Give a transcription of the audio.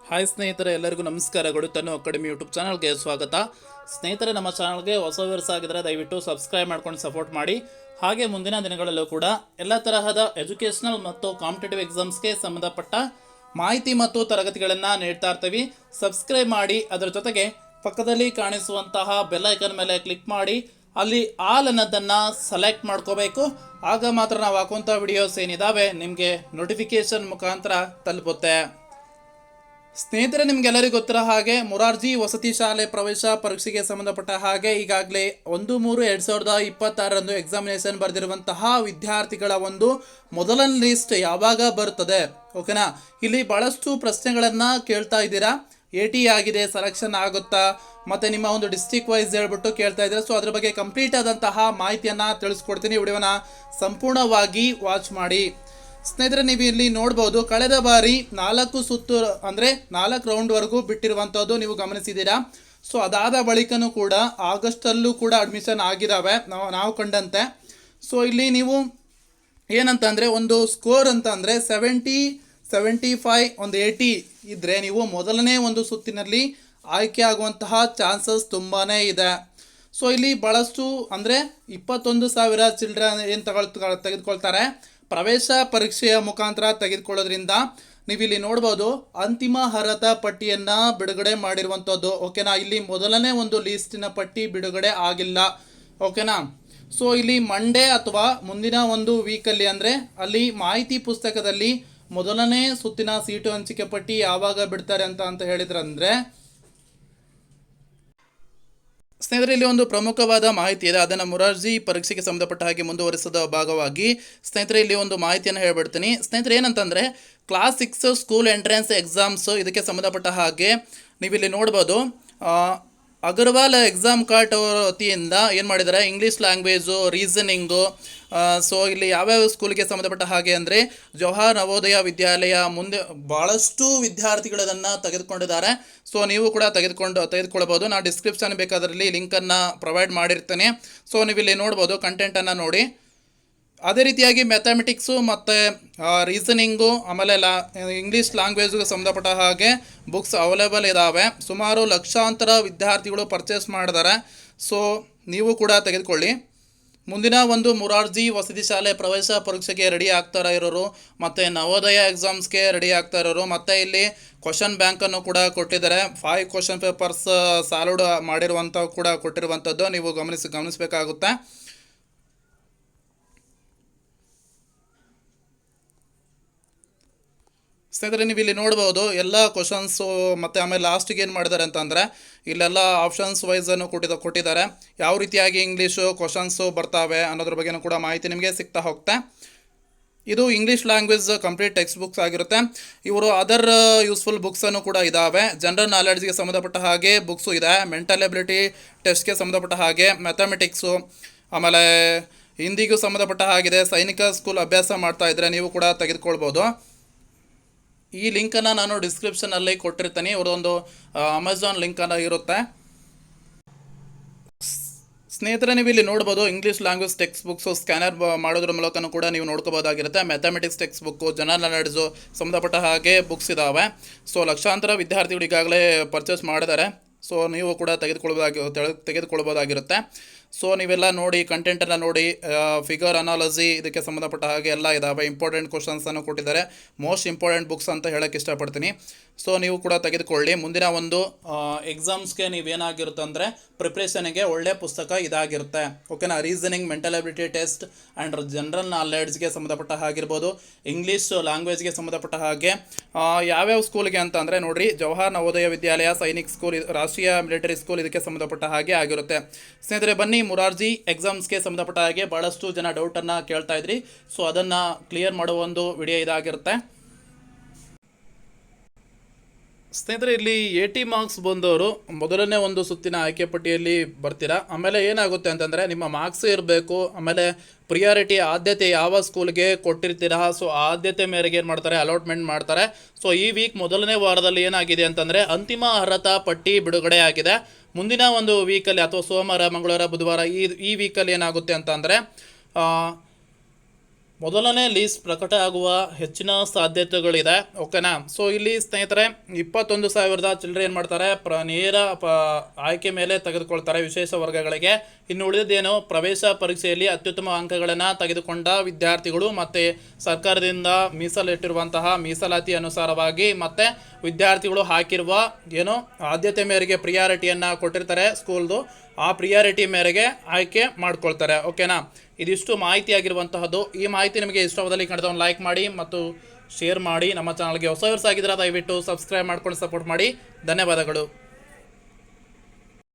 Hi ಸ್ನೇಹಿತರೆ, ಎಲ್ಲರಿಗೂ ನಮಸ್ಕಾರಗಳು. ತನ್ನು ಅಕಾಡೆಮಿ ಯೂಟ್ಯೂಬ್ ಚಾನಲ್ಗೆ ಸ್ವಾಗತ. ಸ್ನೇಹಿತರೆ, ನಮ್ಮ ಚಾನಲ್ಗೆ ಹೊಸ ವ್ಯೂವರ್ಸ್ ಆಗಿದ್ದರೆ ದಯವಿಟ್ಟು ಸಬ್ಸ್ಕ್ರೈಬ್ ಮಾಡ್ಕೊಂಡು ಸಪೋರ್ಟ್ ಮಾಡಿ. ಹಾಗೆ ಮುಂದಿನ ದಿನಗಳಲ್ಲೂ ಕೂಡ ಎಲ್ಲ ತರಹದ ಎಜುಕೇಷನಲ್ ಮತ್ತು ಕಾಂಪಿಟೇಟಿವ್ ಎಕ್ಸಾಮ್ಸ್ಗೆ ಸಂಬಂಧಪಟ್ಟ ಮಾಹಿತಿ ಮತ್ತು ತರಗತಿಗಳನ್ನು ನೀಡ್ತಾ ಇರ್ತೀವಿ. ಸಬ್ಸ್ಕ್ರೈಬ್ ಮಾಡಿ, ಅದರ ಜೊತೆಗೆ ಪಕ್ಕದಲ್ಲಿ ಕಾಣಿಸುವಂತಹ ಬೆಲ್ ಐಕನ್ ಮೇಲೆ ಕ್ಲಿಕ್ ಮಾಡಿ ಅಲ್ಲಿ ಆಲ್ ಅನ್ನೋದನ್ನು ಸೆಲೆಕ್ಟ್ ಮಾಡ್ಕೋಬೇಕು. ಆಗ ಮಾತ್ರ ನಾವು ಹಾಕುವಂಥ ವಿಡಿಯೋಸ್ ಏನಿದ್ದಾವೆ ನಿಮಗೆ ನೋಟಿಫಿಕೇಶನ್ ಮುಖಾಂತರ ತಲುಪುತ್ತೆ. ಸ್ನೇಹಿತರೆ, ನಿಮ್ಗೆಲ್ಲರಿಗೂ ಗೊತ್ತಿರೋ ಹಾಗೆ ಮೊರಾರ್ಜಿ ವಸತಿ ಶಾಲೆ ಪ್ರವೇಶ ಪರೀಕ್ಷೆಗೆ ಸಂಬಂಧಪಟ್ಟ ಹಾಗೆ ಈಗಾಗಲೇ 1/3/2026 ಎಕ್ಸಾಮಿನೇಷನ್ ಬರೆದಿರುವಂತಹ ವಿದ್ಯಾರ್ಥಿಗಳ ಒಂದು ಮೊದಲನೇ ಲಿಸ್ಟ್ ಯಾವಾಗ ಬರುತ್ತದೆ, ಓಕೆನಾ? ಇಲ್ಲಿ ಬಹಳಷ್ಟು ಪ್ರಶ್ನೆಗಳನ್ನು ಕೇಳ್ತಾ ಇದ್ದೀರಾ. AT ಆಗಿದೆ, ಸೆಲೆಕ್ಷನ್ ಆಗುತ್ತಾ, ಮತ್ತು ನಿಮ್ಮ ಒಂದು ಡಿಸ್ಟ್ರಿಕ್ಟ್ ವೈಸ್ ಹೇಳ್ಬಿಟ್ಟು ಕೇಳ್ತಾ ಇದ್ದೀರಾ. ಸೊ ಅದ್ರ ಬಗ್ಗೆ ಕಂಪ್ಲೀಟ್ ಆದಂತಹ ಮಾಹಿತಿಯನ್ನು ತಿಳಿಸ್ಕೊಡ್ತೀನಿ. ವಿಡಿಯೋನ ಸಂಪೂರ್ಣವಾಗಿ ವಾಚ್ ಮಾಡಿ. ಸ್ನೇಹಿತರೆ, ನೀವು ಇಲ್ಲಿ ನೋಡ್ಬೋದು, ಕಳೆದ ಬಾರಿ 4 ಸುತ್ತು ಅಂದರೆ 4 ರೌಂಡ್ವರೆಗೂ ಬಿಟ್ಟಿರುವಂಥದ್ದು ನೀವು ಗಮನಿಸಿದ್ದೀರಾ. ಸೊ ಅದಾದ ಬಳಿಕನೂ ಕೂಡ ಆಗಸ್ಟಲ್ಲೂ ಕೂಡ ಅಡ್ಮಿಷನ್ ಆಗಿದ್ದಾವೆ ನಾವು ಕಂಡಂತೆ. ಸೊ ಇಲ್ಲಿ ನೀವು ಏನಂತಂದರೆ ಒಂದು ಸ್ಕೋರ್ ಅಂತ ಅಂದರೆ 70, 75, ಒಂದು 80 ಇದ್ದರೆ ನೀವು ಮೊದಲನೇ ಒಂದು ಸುತ್ತಿನಲ್ಲಿ ಆಯ್ಕೆ ಆಗುವಂತಹ ಚಾನ್ಸಸ್ ತುಂಬಾ ಇದೆ. ಸೊ ಇಲ್ಲಿ ಭಾಳಷ್ಟು ಅಂದರೆ 21,000 ಚಿಲ್ಡ್ರನ್ ಏನು ತೆಗೆದುಕೊಳ್ತಾರೆ ಪ್ರವೇಶ ಪರೀಕ್ಷೆಯ ಮುಖಾಂತರ ತೆಗೆದುಕೊಳ್ಳೋದ್ರಿಂದ ನೀವಿಲ್ಲಿ ನೋಡ್ಬೋದು ಅಂತಿಮ ಅರ್ಹತಾ ಪಟ್ಟಿಯನ್ನು ಬಿಡುಗಡೆ ಮಾಡಿರುವಂಥದ್ದು, ಓಕೆನಾ? ಇಲ್ಲಿ ಮೊದಲನೇ ಒಂದು ಲೀಸ್ಟಿನ ಪಟ್ಟಿ ಬಿಡುಗಡೆ ಆಗಿಲ್ಲ, ಓಕೆನಾ? ಸೊ ಇಲ್ಲಿ ಮಂಡೇ ಅಥವಾ ಮುಂದಿನ ಒಂದು ವೀಕಲ್ಲಿ ಅಂದರೆ ಅಲ್ಲಿ ಮಾಹಿತಿ ಪುಸ್ತಕದಲ್ಲಿ ಮೊದಲನೇ ಸುತ್ತಿನ ಸೀಟು ಹಂಚಿಕೆ ಪಟ್ಟಿ ಯಾವಾಗ ಬಿಡ್ತಾರೆ ಅಂತ ಹೇಳಿದ್ರಂದರೆ, ಸ್ನೇಹಿತರೆ, ಇಲ್ಲಿ ಒಂದು ಪ್ರಮುಖವಾದ ಮಾಹಿತಿ ಇದೆ. ಅದನ್ನು ಮೊರಾರ್ಜಿ ಪರೀಕ್ಷೆಗೆ ಸಂಬಂಧಪಟ್ಟ ಹಾಗೆ ಮುಂದುವರಿಸದ ಭಾಗವಾಗಿ ಸ್ನೇಹಿತರೆ ಇಲ್ಲಿ ಒಂದು ಮಾಹಿತಿಯನ್ನು ಹೇಳ್ಬಿಡ್ತೀನಿ. ಸ್ನೇಹಿತರೆ, ಏನಂತಂದರೆ ಕ್ಲಾಸ್ 6 ಸ್ಕೂಲ್ ಎಂಟ್ರೆನ್ಸ್ ಎಕ್ಸಾಮ್ಸ್ ಇದಕ್ಕೆ ಸಂಬಂಧಪಟ್ಟ ಹಾಗೆ ನೀವಿಲ್ಲಿ ನೋಡ್ಬೋದು. ಅಗರ್ವಾಲ್ ಎಕ್ಸಾಮ್ ಕಾರ್ಟ್ ಅವರ ವತಿಯಿಂದ ಏನು ಮಾಡಿದ್ದಾರೆ, ಇಂಗ್ಲೀಷ್ ಲ್ಯಾಂಗ್ವೇಜು, ರೀಸನಿಂಗು. ಸೊ ಇಲ್ಲಿ ಯಾವ್ಯಾವ ಸ್ಕೂಲಿಗೆ ಸಂಬಂಧಪಟ್ಟ ಹಾಗೆ ಅಂದರೆ ಜವಾಹರ್ ನವೋದಯ ವಿದ್ಯಾಲಯ ಮುಂದೆ ಭಾಳಷ್ಟು ವಿದ್ಯಾರ್ಥಿಗಳದನ್ನು ತೆಗೆದುಕೊಂಡಿದ್ದಾರೆ. ಸೊ ನೀವು ಕೂಡ ತೆಗೆದುಕೊಳ್ಬೋದು. ನಾನು ಡಿಸ್ಕ್ರಿಪ್ಷನ್ ಬೇಕಾದ್ರಲ್ಲಿ ಲಿಂಕನ್ನು ಪ್ರೊವೈಡ್ ಮಾಡಿರ್ತೇನೆ. ಸೊ ನೀವು ಇಲ್ಲಿ ನೋಡ್ಬೋದು, ಕಂಟೆಂಟನ್ನು ನೋಡಿ. ಅದೇ ರೀತಿಯಾಗಿ ಮ್ಯಾಥಮೆಟಿಕ್ಸು ಮತ್ತು ರೀಸನಿಂಗು ಆಮೇಲೆ ಇಂಗ್ಲೀಷ್ ಲ್ಯಾಂಗ್ವೇಜ್ಗೆ ಸಂಬಂಧಪಟ್ಟ ಹಾಗೆ ಬುಕ್ಸ್ ಅವೈಲೇಬಲ್ ಇದ್ದಾವೆ. ಸುಮಾರು ಲಕ್ಷಾಂತರ ವಿದ್ಯಾರ್ಥಿಗಳು ಪರ್ಚೇಸ್ ಮಾಡಿದ್ದಾರೆ. ಸೊ ನೀವು ಕೂಡ ತೆಗೆದುಕೊಳ್ಳಿ. ಮುಂದಿನ ಒಂದು ಮೊರಾರ್ಜಿ ವಸತಿ ಶಾಲೆ ಪ್ರವೇಶ ಪರೀಕ್ಷೆಗೆ ರೆಡಿ ಆಗ್ತಾ ಇರೋರು ಮತ್ತು ನವೋದಯ ಎಕ್ಸಾಮ್ಸ್ಗೆ ರೆಡಿ ಆಗ್ತಾ ಇರೋರು, ಮತ್ತು ಇಲ್ಲಿ ಕ್ವಶನ್ ಬ್ಯಾಂಕನ್ನು ಕೂಡ ಕೊಟ್ಟಿದ್ದಾರೆ. 5 ಕ್ವಶನ್ ಪೇಪರ್ಸ್ ಸಾಲುಡ್ ಮಾಡಿರುವಂಥ ಕೂಡ ಕೊಟ್ಟಿರುವಂಥದ್ದು ನೀವು ಗಮನಿಸಬೇಕಾಗುತ್ತೆ. ಸ್ನೇಹಿತರೆ, ನೀವು ಇಲ್ಲಿ ನೋಡ್ಬೋದು ಎಲ್ಲ ಕ್ವಶನ್ಸು, ಮತ್ತು ಆಮೇಲೆ ಲಾಸ್ಟಿಗೆ ಏನು ಮಾಡಿದ್ದಾರೆ ಅಂತಂದರೆ ಇಲ್ಲೆಲ್ಲ ಆಪ್ಷನ್ಸ್ ವೈಸನ್ನು ಕೊಟ್ಟಿದ್ದಾರೆ. ಯಾವ ರೀತಿಯಾಗಿ ಇಂಗ್ಲೀಷು ಕ್ವಶನ್ಸು ಬರ್ತಾವೆ ಅನ್ನೋದ್ರ ಬಗ್ಗೆನೂ ಕೂಡ ಮಾಹಿತಿ ನಿಮಗೆ ಸಿಗ್ತಾ ಹೋಗುತ್ತೆ. ಇದು English language complete text books ಆಗಿರುತ್ತೆ. ಇವರು ಅದರ್ ಯೂಸ್ಫುಲ್ ಬುಕ್ಸನ್ನು ಕೂಡ ಇದ್ದಾವೆ. ಜನರಲ್ ನಾಲೆಡ್ಜ್ಗೆ ಸಂಬಂಧಪಟ್ಟ ಹಾಗೆ ಬುಕ್ಸು ಇದೆ. ಮೆಂಟಲ್ ಎಬಿಲಿಟಿ ಟೆಸ್ಟ್ಗೆ ಸಂಬಂಧಪಟ್ಟ ಹಾಗೆ ಮ್ಯಾಥಮೆಟಿಕ್ಸು, ಆಮೇಲೆ ಹಿಂದಿಗೂ ಸಂಬಂಧಪಟ್ಟ ಹಾಗಿದೆ. ಸೈನಿಕ ಸ್ಕೂಲ್ ಅಭ್ಯಾಸ ಮಾಡ್ತಾ ಇದ್ದರೆ ನೀವು ಕೂಡ ತೆಗೆದುಕೊಳ್ಬೋದು. ಈ ಲಿಂಕನ್ನು ನಾನು ಡಿಸ್ಕ್ರಿಪ್ಷನಲ್ಲಿ ಕೊಟ್ಟಿರ್ತೀನಿ. ಇವರೊಂದು ಅಮೆಝಾನ್ ಲಿಂಕನ್ನು ಇರುತ್ತೆ. ಸ್ನೇಹಿತರೆ, ನೀವು ಇಲ್ಲಿ ನೋಡ್ಬೋದು English language text books scanner ಮಾಡೋದ್ರ ಮೂಲಕನೂ ಕೂಡ ನೀವು ನೋಡ್ಕೋಬೋದಾಗಿರುತ್ತೆ. Mathematics text book, general knowledge ಸಂಬಂಧಪಟ್ಟ ಹಾಗೆ ಬುಕ್ಸ್ ಇದ್ದಾವೆ. ಸೊ ಲಕ್ಷಾಂತರ ವಿದ್ಯಾರ್ಥಿಗಳು ಈಗಾಗಲೇ ಪರ್ಚೇಸ್ ಮಾಡಿದ್ದಾರೆ. ಸೊ ನೀವು ಕೂಡ ತೆಗೆದುಕೊಳ್ಬೋದಾಗಿರುತ್ತೆ. ಸೊ ನೀವೆಲ್ಲ ನೋಡಿ, ಕಂಟೆಂಟನ್ನು ನೋಡಿ, ಫಿಗರ್ ಅನಾಲಜಿ ಇದಕ್ಕೆ ಸಂಬಂಧಪಟ್ಟ ಹಾಗೆ ಎಲ್ಲ ಇದ್ದಾವೆ. ಇಂಪಾರ್ಟೆಂಟ್ ಕ್ವಶನ್ಸನ್ನು ಕೊಟ್ಟಿದ್ದಾರೆ. ಮೋಸ್ಟ್ ಇಂಪಾರ್ಟೆಂಟ್ ಬುಕ್ಸ್ ಅಂತ ಹೇಳೋಕ್ಕೆ ಇಷ್ಟಪಡ್ತೀನಿ. ಸೊ ನೀವು ಕೂಡ ತೆಗೆದುಕೊಳ್ಳಿ. ಮುಂದಿನ ಒಂದು ಎಕ್ಸಾಮ್ಸ್ಗೆ ನೀವೇನಾಗಿರುತ್ತೆ ಅಂದರೆ ಪ್ರಿಪ್ರೇಷನ್ಗೆ ಒಳ್ಳೆಯ ಪುಸ್ತಕ ಇದಾಗಿರುತ್ತೆ, ಓಕೆನಾ? Reasoning, mental ability test and general ನಾಲೆಡ್ಜ್ಗೆ ಸಂಬಂಧಪಟ್ಟ ಹಾಗಿರ್ಬೋದು, ಇಂಗ್ಲೀಷ್ ಲ್ಯಾಂಗ್ವೇಜ್ಗೆ ಸಂಬಂಧಪಟ್ಟ ಹಾಗೆ ಯಾವ್ಯಾವ ಸ್ಕೂಲ್ಗೆ ಅಂತ ಅಂದರೆ ನೋಡಿರಿ, ಜವಾಹರ್ ನವೋದಯ ವಿದ್ಯಾಲಯ, ಸೈನಿಕ್ ಸ್ಕೂಲ್, ರಾಷ್ಟ್ರೀಯ ಮಿಲಿಟರಿ ಸ್ಕೂಲ್ ಇದಕ್ಕೆ ಸಂಬಂಧಪಟ್ಟ ಹಾಗೆ ಆಗಿರುತ್ತೆ. ಸ್ನೇಹಿತರೆ, ಬನ್ನಿ ಮೊರಾರ್ಜಿ ಎಕ್ಸಾಮ್ಸ್ಗೆ ಸಂಬಂಧಪಟ್ಟ ಹಾಗೆ ಭಾಳಷ್ಟು ಜನ ಡೌಟನ್ನು ಕೇಳ್ತಾ ಇದ್ರಿ. ಸೊ ಅದನ್ನು ಕ್ಲಿಯರ್ ಮಾಡುವ ಒಂದು ವಿಡಿಯೋ ಇದಾಗಿರುತ್ತೆ. ಸ್ನೇಹಿತರೆ, ಇಲ್ಲಿ 80 ಮಾರ್ಕ್ಸ್ ಬಂದವರು ಮೊದಲನೇ ಒಂದು ಸುತ್ತಿನ ಆಯ್ಕೆ ಪಟ್ಟಿಯಲ್ಲಿ ಬರ್ತೀರಾ. ಆಮೇಲೆ ಏನಾಗುತ್ತೆ ಅಂತಂದರೆ ನಿಮ್ಮ ಮಾರ್ಕ್ಸ್ ಇರಬೇಕು, ಆಮೇಲೆ ಪ್ರಿಯಾರಿಟಿ ಆದ್ಯತೆ ಯಾವ ಸ್ಕೂಲ್ಗೆ ಕೊಟ್ಟಿರ್ತೀರಾ, ಸೊ ಆದ್ಯತೆ ಮೇರೆಗೆ ಏನು ಮಾಡ್ತಾರೆ, ಅಲಾಟ್ಮೆಂಟ್ ಮಾಡ್ತಾರೆ. ಸೊ ಈ ವೀಕ್ ಮೊದಲನೇ ವಾರದಲ್ಲಿ ಏನಾಗಿದೆ ಅಂತಂದರೆ ಅಂತಿಮ ಅರ್ಹತಾ ಪಟ್ಟಿ ಬಿಡುಗಡೆ ಆಗಿದೆ. ಮುಂದಿನ ಒಂದು ವೀಕಲ್ಲಿ ಅಥವಾ ಸೋಮವಾರ, ಮಂಗಳವಾರ, ಬುಧವಾರ ಈ ವೀಕಲ್ಲಿ ಏನಾಗುತ್ತೆ ಅಂತಂದರೆ ಮೊದಲನೇ ಲೀಸ್ಟ್ ಪ್ರಕಟ ಆಗುವ ಹೆಚ್ಚಿನ ಸಾಧ್ಯತೆಗಳಿದೆ. ಓಕೆನಾ. ಸೊ ಇಲ್ಲಿ ಸ್ನೇಹಿತರೆ 21,000 ಚಿಲ್ಲರೆ ಏನು ಮಾಡ್ತಾರೆ ನೇರ ಆಯ್ಕೆ ಮೇಲೆ ತೆಗೆದುಕೊಳ್ತಾರೆ ವಿಶೇಷ ವರ್ಗಗಳಿಗೆ. ಇನ್ನು ಉಳಿದೇನು ಪ್ರವೇಶ ಪರೀಕ್ಷೆಯಲ್ಲಿ ಅತ್ಯುತ್ತಮ ಅಂಕಗಳನ್ನು ತೆಗೆದುಕೊಂಡ ವಿದ್ಯಾರ್ಥಿಗಳು ಮತ್ತು ಸರ್ಕಾರದಿಂದ ಮೀಸಲಿಟ್ಟಿರುವಂತಹ ಮೀಸಲಾತಿ ಅನುಸಾರವಾಗಿ ಮತ್ತು ವಿದ್ಯಾರ್ಥಿಗಳು ಹಾಕಿರುವ ಏನು ಆದ್ಯತೆ ಮೇರೆಗೆ ಪ್ರಿಯಾರಿಟಿಯನ್ನು ಕೊಟ್ಟಿರ್ತಾರೆ ಸ್ಕೂಲ್ದು, ಆ ಪ್ರಿಯಾರಿಟಿ ಮೇರೆಗೆ ಆಯ್ಕೆ ಮಾಡ್ಕೊಳ್ತಾರೆ. ಓಕೆನಾ. ಇದಿಷ್ಟು ಮಾಹಿತಿ ಆಗಿರುವಂತಹದ್ದು. ಈ ಮಾಹಿತಿ ನಿಮಗೆ ಇಷ್ಟವಾದಲ್ಲಿ ಕಳೆದ ಒಂದು ಲೈಕ್ ಮಾಡಿ ಮತ್ತು ಶೇರ್ ಮಾಡಿ. ನಮ್ಮ ಚಾನಲ್ಗೆ ಹೊಸ ಆಗಿದ್ರೆ ದಯವಿಟ್ಟು ಸಬ್ಸ್ಕ್ರೈಬ್ ಮಾಡ್ಕೊಂಡು ಸಪೋರ್ಟ್ ಮಾಡಿ. ಧನ್ಯವಾದಗಳು.